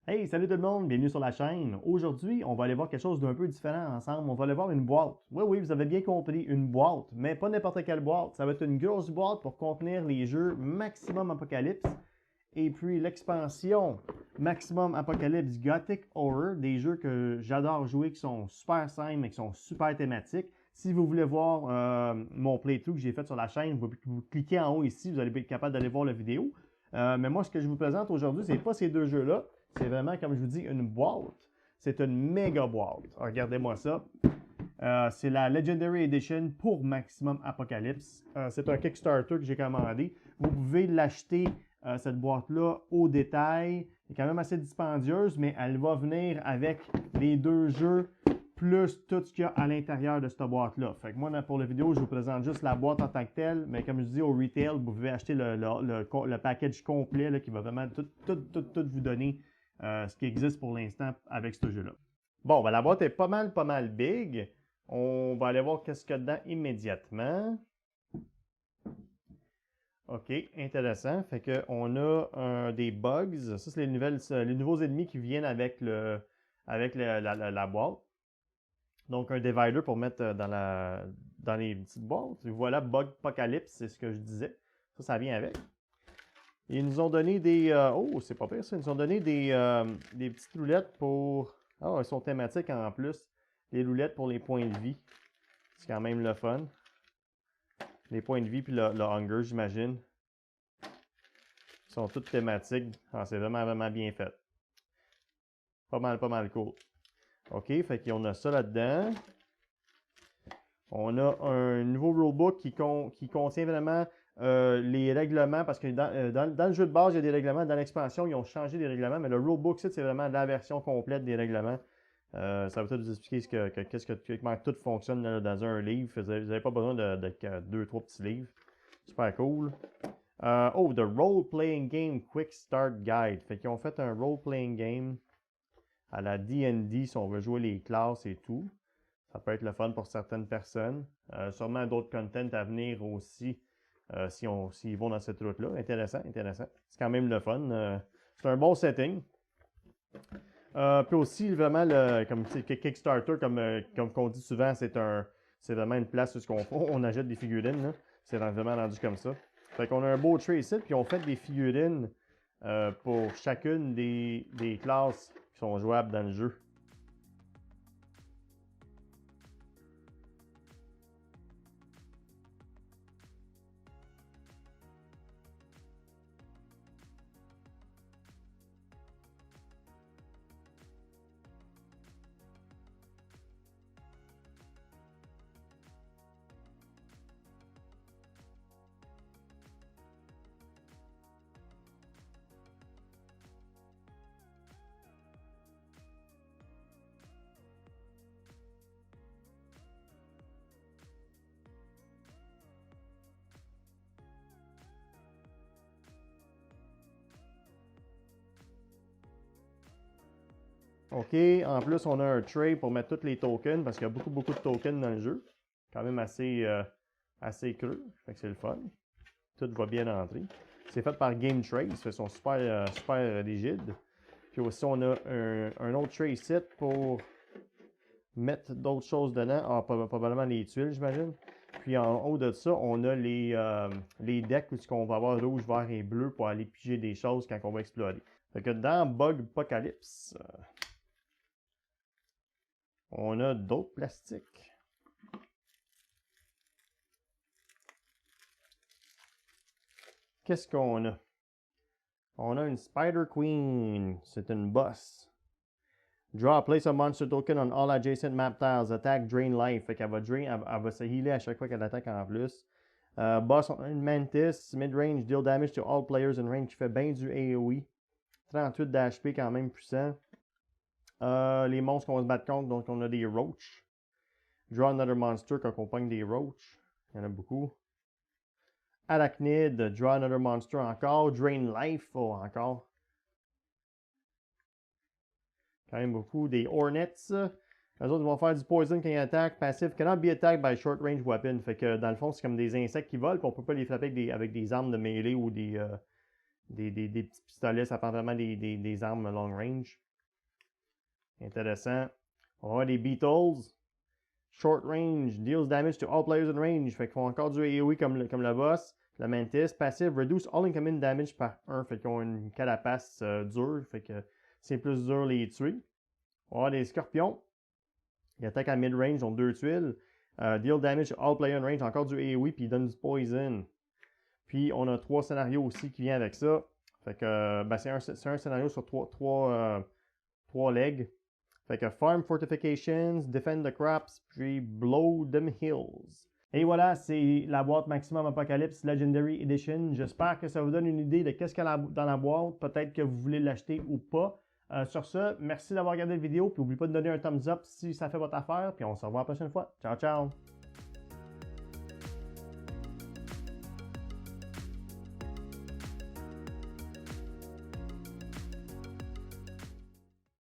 Hey, salut tout le monde, bienvenue sur la chaîne. Aujourd'hui, on va aller voir quelque chose d'un peu différent ensemble. On va aller voir une boîte. Oui, oui, vous avez bien compris, une boîte, mais pas n'importe quelle boîte. Ça va être une grosse boîte pour contenir les jeux Maximum Apocalypse et puis l'expansion Maximum Apocalypse Gothic Horror, des jeux que j'adore jouer, qui sont super simples et qui sont super thématiques. Si vous voulez voir mon playthrough que j'ai fait sur la chaîne, vous cliquez en haut ici, vous allez être capable d'aller voir la vidéo. Mais moi, ce que je vous présente aujourd'hui, c'est pas ces deux jeux-là. C'est vraiment, comme je vous dis, une boîte. C'est une méga boîte. Regardez-moi ça. C'est la Legendary Edition pour Maximum Apocalypse. C'est un Kickstarter que j'ai commandé. Vous pouvez l'acheter, cette boîte-là, au détail. Elle est quand même assez dispendieuse, mais elle va venir avec les deux jeux, plus tout ce qu'il y a à l'intérieur de cette boîte-là. Fait que moi, pour la vidéo, je vous présente juste la boîte en tant que telle, mais comme je dis, au retail, vous pouvez acheter le package complet là, qui va vraiment tout vous donner ce qui existe pour l'instant avec ce jeu-là. Bon, ben, la boîte est pas mal big. On va aller voir qu'est-ce qu'il y a dedans immédiatement. OK, intéressant. Fait qu'on a des bugs. Ça, c'est les nouveaux ennemis qui viennent avec la boîte. Donc, un divider pour mettre dans les petites boîtes. Voilà, Bug Apocalypse, c'est ce que je disais. Ça vient avec. Ils nous ont donné des... oh, c'est pas pire ça. Ils nous ont donné des petites roulettes pour... Oh, elles sont thématiques en plus. Les roulettes pour les points de vie. C'est quand même le fun. Les points de vie puis le hunger, j'imagine. Ils sont toutes thématiques. Ah, c'est vraiment bien fait. Pas mal cool. OK, fait qu'on a ça là-dedans. On a un nouveau rulebook qui contient vraiment les règlements, parce que dans le jeu de base, il y a des règlements. Dans l'expansion, ils ont changé les règlements, mais le rulebook, c'est vraiment la version complète des règlements. Ça va peut-être vous expliquer comment tout fonctionne dans un livre. Vous n'avez pas besoin de 2-3 petits livres. Super cool. Oh, The Role-Playing Game Quick Start Guide. Fait qu'ils ont fait un role-playing game à la D&D si on veut jouer les classes et tout. Ça peut être le fun pour certaines personnes. Sûrement d'autres contents à venir aussi s'ils vont dans cette route-là. Intéressant. C'est quand même le fun. C'est un bon setting. Puis aussi, vraiment, comme Kickstarter, comme qu'on dit souvent, c'est vraiment une place où on achète des figurines. C'est vraiment rendu comme ça. Fait qu'on a un beau tray ici, puis on fait des figurines pour chacune des classes qui sont jouables dans le jeu. OK, en plus, on a un tray pour mettre tous les tokens, parce qu'il y a beaucoup de tokens dans le jeu. Quand même assez creux, fait que c'est le fun. Tout va bien entrer. C'est fait par Game Trace, ils sont super rigides. Puis aussi, on a un autre tray set pour mettre d'autres choses dedans. Ah, probablement les tuiles, j'imagine. Puis en haut de ça, on a les decks où on va avoir rouge, vert et bleu pour aller piger des choses quand on va explorer. Fait que dans Bug Apocalypse, on a d'autres plastiques. Qu'est-ce qu'on a? On a une Spider Queen. C'est une boss. Draw, place a monster token on all adjacent map tiles. Attack, drain life. Fait qu'elle va elle va se healer à chaque fois qu'elle attaque en plus. Boss, on a une Mantis. Mid-range, deal damage to all players in range qui fait bien du AoE. 38 d'HP, quand même puissant. Les monstres qu'on va se battre contre, donc on a des roaches. Draw another monster quand on pogne des roaches. Il y en a beaucoup. Arachnid, draw another monster encore. Drain life, oh, encore. Quand même beaucoup. Des Hornets. Les autres vont faire du poison quand ils attaquent. Passif, cannot be attacked by short range weapon. Fait que dans le fond, c'est comme des insectes qui volent, puis on peut pas les frapper avec des armes de mêlée ou des des petits pistolets, ça prend vraiment des armes long range. Intéressant. On va avoir des Beetles. Short range, deals damage to all players in range. Fait qu'ils font encore du AoE comme le boss. La Mantis. Passive, reduce all incoming damage par 1. Fait qu'ils ont une carapace dure. Fait que c'est plus dur les tuer. On va avoir des Scorpions. Ils attaquent à mid-range, ils ont 2 tuiles. Deal damage to all players in range. Encore du AoE, puis ils donnent du poison. Puis on a 3 scénarios aussi qui viennent avec ça. Fait que ben, c'est un scénario sur 3 legs. Fait que Farm Fortifications, Defend the Crops, puis Blow them Hills. Et voilà, c'est la boîte Maximum Apocalypse Legendary Edition. J'espère que ça vous donne une idée de qu'est-ce qu'il y a dans la boîte. Peut-être que vous voulez l'acheter ou pas. Sur ce, merci d'avoir regardé la vidéo. Puis n'oubliez pas de donner un thumbs up si ça fait votre affaire. Puis on se revoit la prochaine fois. Ciao, ciao!